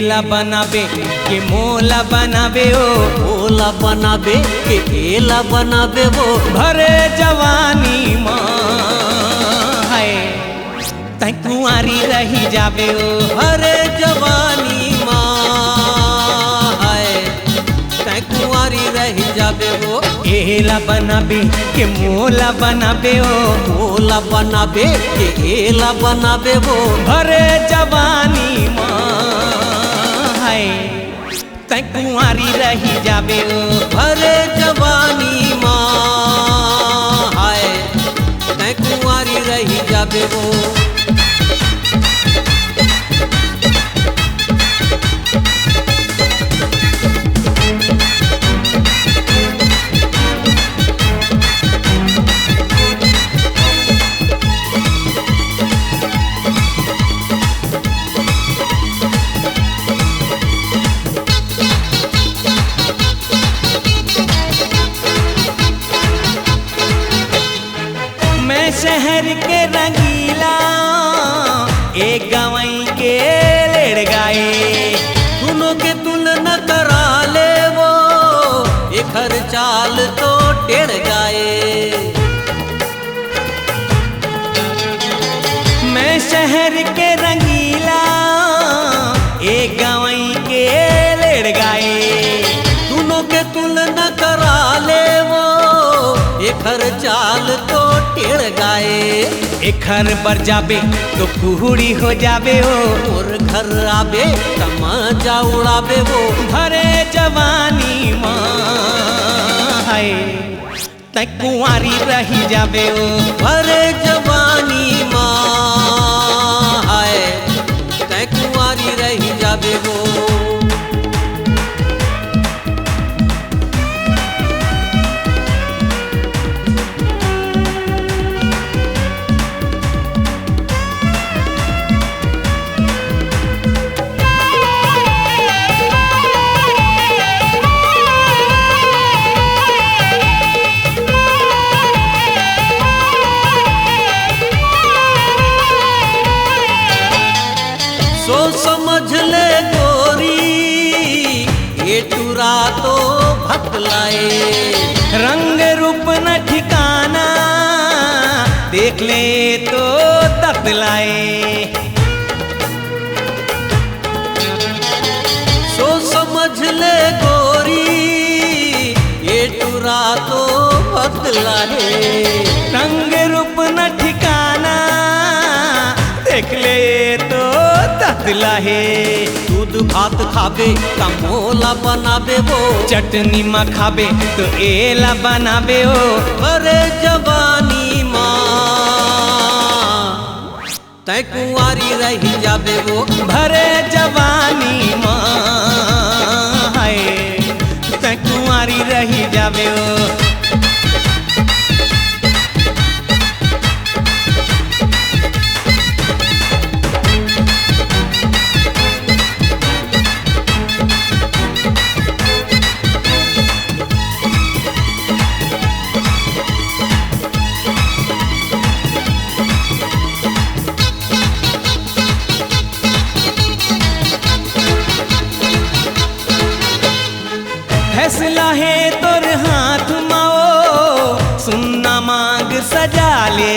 एला बनाबे के मोला बनाबे ओ ओला बनाबे के एला बनाबे वो भरे जवानी माँ है तै कुंवारी रही जाबे ओ भरे जवानी माँ है तै कुंवारी रह जाबे वो एला बनाबे के मोला बनाबे ओ ओला बनाबे के एला बनाबे वो भरे जवानी माँ है तै कुंवारी रही जाबे ओ भरे जवानी माँ है तै कुंवारी रह जाबे वो शहर के रंगीला एक गवई के लेड़ गाए दोनों के तुलना करा ले वो एक हर चाल तो टेढ़ गाए मैं शहर के रंगीला एक गवई के लेड़ गाए दोनों के तुलना करा ले वो एक हर चाल तो टेढ़ गाए एक घर पर जाबे तो कुहड़ी हो जाबे ओ और घर आबे तमाचा उड़ाबे वो भरे जवानी माँ है तै कुंवारी रही जाबे ओ भरे जवानी माँ है तै कुंवारी रह जाबे वो सो समझ ले गोरी ये टूरा तो भटलाए रंग रूप न ठिकाना देख ले तो ततलाए सो समझ ले गोरी ये टूरा तो भटलाए रंग रूप न ठिकाना देख ले तो ततला है दूध भात खाबे का मोला बनाबे वो चटनी माँ खाबे तो एला बनाबे ओ भरे जवानी माँ तै कुंवारी रह जाबे वो भरे जवानी माँ है तै कुंवारी रही जाबे ओ फैसला है तोर हाथ माओ सुनना मांग सजा ले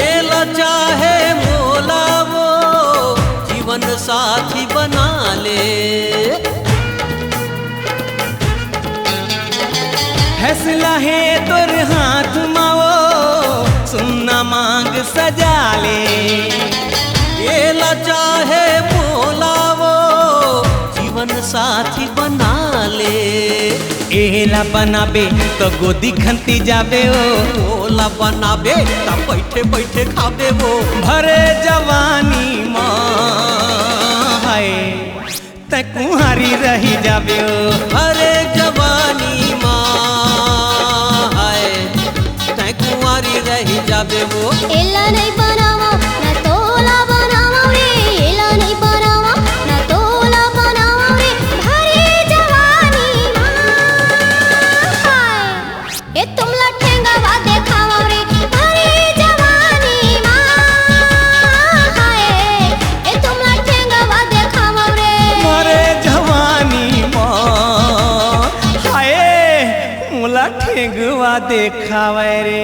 एला चाहे मोला वो जीवन साथी बना ले फैसला है तोर हाथ माओ सुनना मांग सजा ले एला चाहे मोला वो जीवन साथी बना ले एला बनाबे तो गोदी खंती जाबे ओ ओला बनाबे ता बैठे बैठे खाबे वो भरे जवानी माँ है तै कुंवारी रही जाबे ओ भरे जवानी माँ है तै कुंवारी रह जाबे वो एला नहीं बनावा ना तोला बनावा रे एला नहीं बनावा ना तोला बनावा रे भरे जवानी माँ हाय ए तुमला ठेंगा वा देखावा रे भरे जवानी माँ हाय ए तुमला ठेंगा वा देखावा रे ठेंगवा देखावे रे